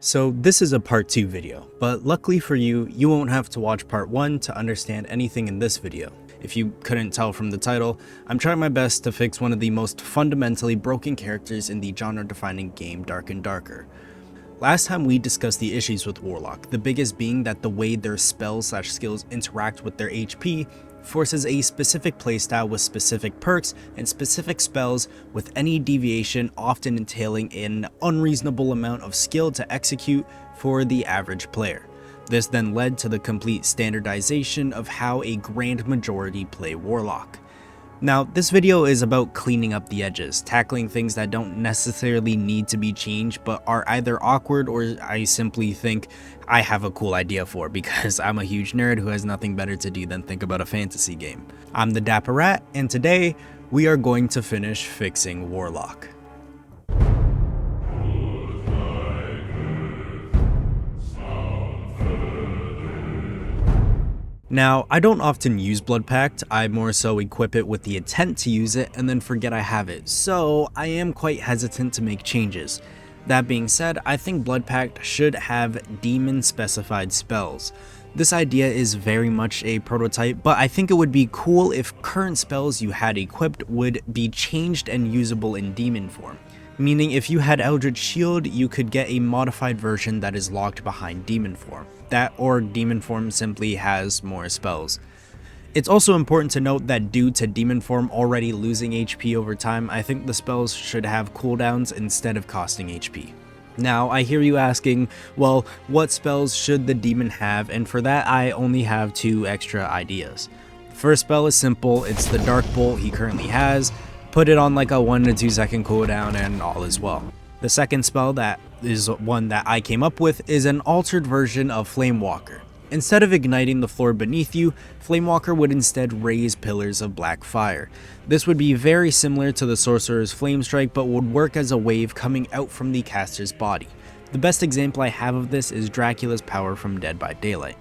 So this is a part 2 video, but luckily for you, you won't have to watch part 1 to understand anything in this video. If you couldn't tell from the title, I'm trying my best to fix one of the most fundamentally broken characters in the genre-defining game Dark and Darker. Last time we discussed the issues with Warlock, the biggest being that the way their spells/skills interact with their HP forces a specific playstyle with specific perks and specific spells, with any deviation often entailing an unreasonable amount of skill to execute for the average player. This then led to the complete standardization of how a grand majority play Warlock. Now, this video is about cleaning up the edges, tackling things that don't necessarily need to be changed but are either awkward or I simply think I have a cool idea for because I'm a huge nerd who has nothing better to do than think about a fantasy game. I'm the Dapper Rat, and today we are going to finish fixing Warlock. Now, I don't often use Blood Pact, I more so equip it with the intent to use it and then forget I have it, so I am quite hesitant to make changes. That being said, I think Blood Pact should have demon specified spells. This idea is very much a prototype, but I think it would be cool if current spells you had equipped would be changed and usable in demon form. Meaning if you had Eldritch Shield, you could get a modified version that is locked behind demon form. That or demon form simply has more spells. It's also important to note that due to demon form already losing HP over time, I think the spells should have cooldowns instead of costing HP. Now, I hear you asking, well, what spells should the demon have? And for that, I only have 2 extra ideas. First spell is simple, it's the Dark Bolt he currently has. Put it on like a 1 to 2 second cooldown and all is well. The second spell that is one that I came up with is an altered version of Flamewalker. Instead of igniting the floor beneath you, Flamewalker would instead raise pillars of black fire. This would be very similar to the Sorcerer's Flame Strike but would work as a wave coming out from the caster's body. The best example I have of this is Dracula's power from Dead by Daylight.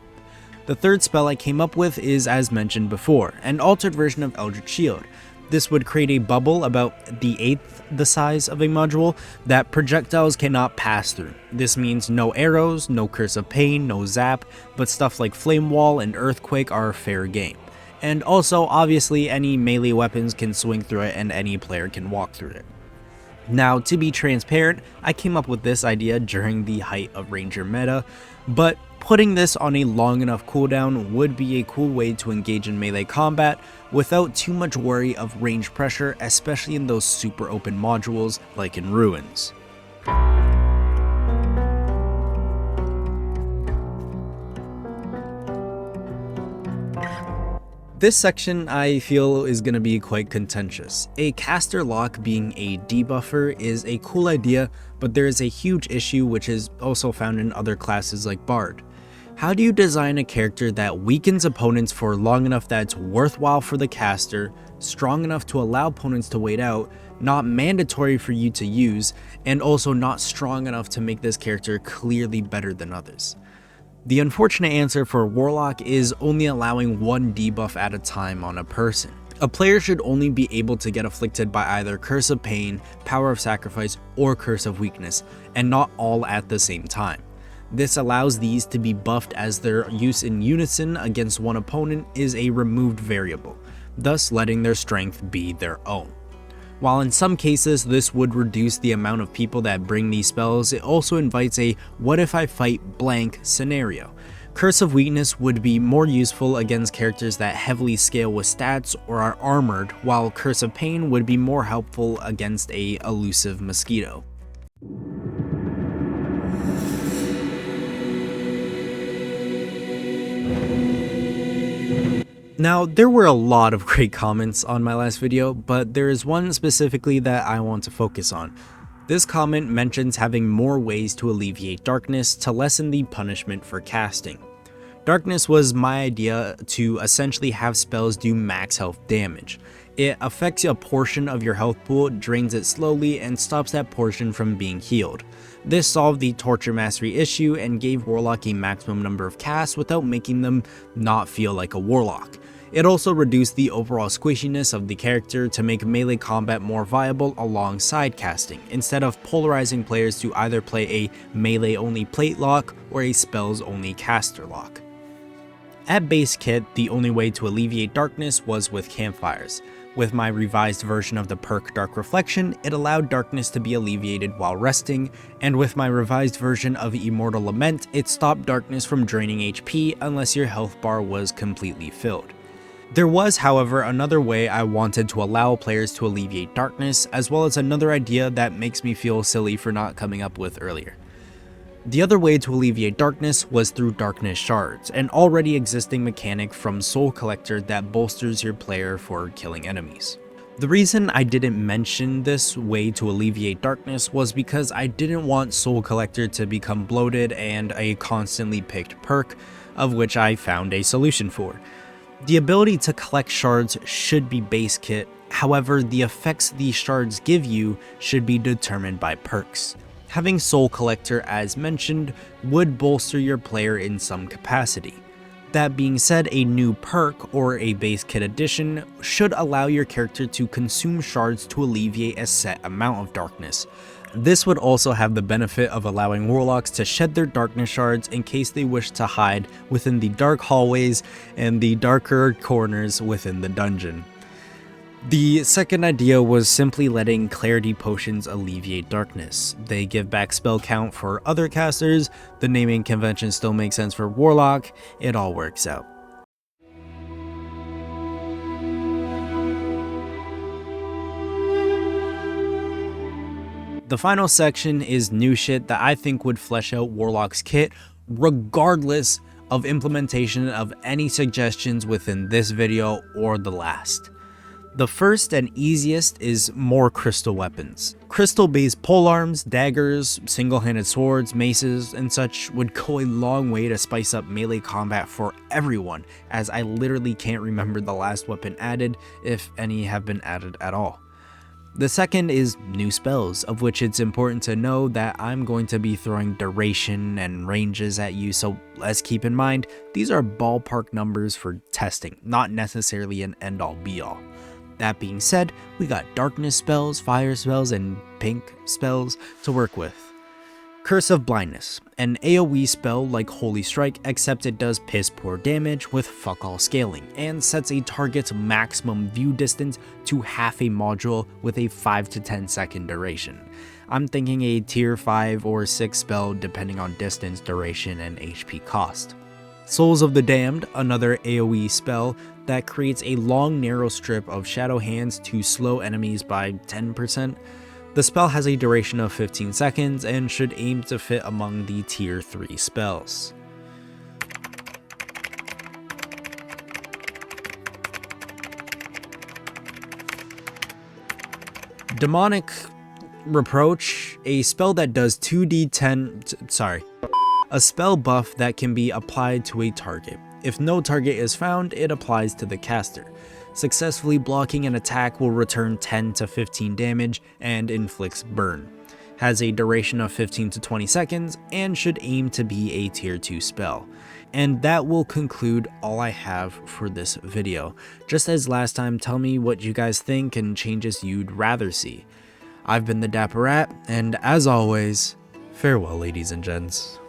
The third spell I came up with is, as mentioned before, an altered version of Eldritch Shield. This would create a bubble about the 1/8 the size of a module that projectiles cannot pass through. This means no arrows, no Curse of Pain, no zap, but stuff like Flame Wall and Earthquake are fair game. And also, obviously, any melee weapons can swing through it and any player can walk through it. Now, to be transparent, I came up with this idea during the height of Ranger meta, but putting this on a long enough cooldown would be a cool way to engage in melee combat without too much worry of range pressure, especially in those super open modules like in Ruins. This section I feel is going to be quite contentious. A caster lock being a debuffer is a cool idea, but there is a huge issue which is also found in other classes like Bard. How do you design a character that weakens opponents for long enough that it's worthwhile for the caster, strong enough to allow opponents to wait out, not mandatory for you to use, and also not strong enough to make this character clearly better than others? The unfortunate answer for Warlock is only allowing 1 debuff at a time on a person. A player should only be able to get afflicted by either Curse of Pain, Power of Sacrifice, or Curse of Weakness, and not all at the same time. This allows these to be buffed as their use in unison against one opponent is a removed variable, thus letting their strength be their own. While in some cases this would reduce the amount of people that bring these spells, it also invites a what if I fight blank scenario. Curse of Weakness would be more useful against characters that heavily scale with stats or are armored, while Curse of Pain would be more helpful against a elusive mosquito. Now, there were a lot of great comments on my last video, but there is one specifically that I want to focus on. This comment mentions having more ways to alleviate darkness to lessen the punishment for casting. Darkness was my idea to essentially have spells do max health damage. It affects a portion of your health pool, drains it slowly, and stops that portion from being healed. This solved the Torture Mastery issue and gave Warlock a maximum number of casts without making them not feel like a Warlock. It also reduced the overall squishiness of the character to make melee combat more viable alongside casting, instead of polarizing players to either play a melee only plate lock or a spells only caster lock. At base kit, the only way to alleviate darkness was with campfires. With my revised version of the perk Dark Reflection, it allowed darkness to be alleviated while resting, and with my revised version of Immortal Lament, it stopped darkness from draining HP unless your health bar was completely filled. There was, however, another way I wanted to allow players to alleviate darkness, as well as another idea that makes me feel silly for not coming up with earlier. The other way to alleviate darkness was through darkness shards, an already existing mechanic from Soul Collector that bolsters your player for killing enemies. The reason I didn't mention this way to alleviate darkness was because I didn't want Soul Collector to become bloated and a constantly picked perk, of which I found a solution for. The ability to collect shards should be base kit, however the effects these shards give you should be determined by perks. Having Soul Collector, as mentioned, would bolster your player in some capacity. That being said, a new perk or a base kit addition should allow your character to consume shards to alleviate a set amount of darkness. This would also have the benefit of allowing Warlocks to shed their darkness shards in case they wish to hide within the dark hallways and the darker corners within the dungeon. The second idea was simply letting Clarity Potions alleviate darkness. They give back spell count for other casters, the naming convention still makes sense for Warlock, it all works out. The final section is new shit that I think would flesh out Warlock's kit, regardless of implementation of any suggestions within this video or the last. The first and easiest is more crystal weapons. Crystal-based polearms, daggers, single-handed swords, maces, and such would go a long way to spice up melee combat for everyone, as I literally can't remember the last weapon added, if any have been added at all. The second is new spells, of which it's important to know that I'm going to be throwing duration and ranges at you, so let's keep in mind, these are ballpark numbers for testing, not necessarily an end-all be-all. That being said, we got darkness spells, fire spells, and pink spells to work with. Curse of Blindness, an AoE spell like Holy Strike, except it does piss poor damage with fuck all scaling, and sets a target's maximum view distance to half a module with a 5 to 10 second duration. I'm thinking a tier 5 or 6 spell depending on distance, duration, and HP cost. Souls of the Damned, another AoE spell that creates a long narrow strip of shadow hands to slow enemies by 10%. The spell has a duration of 15 seconds and should aim to fit among the tier 3 spells. Demonic Reproach, a spell that does 2d10, a spell buff that can be applied to a target. If no target is found, it applies to the caster. Successfully blocking an attack will return 10 to 15 damage and inflicts burn. Has a duration of 15 to 20 seconds and should aim to be a tier 2 spell. And that will conclude all I have for this video. Just as last time, tell me what you guys think and changes you'd rather see. I've been the Dapper Rat, and as always, farewell ladies and gents.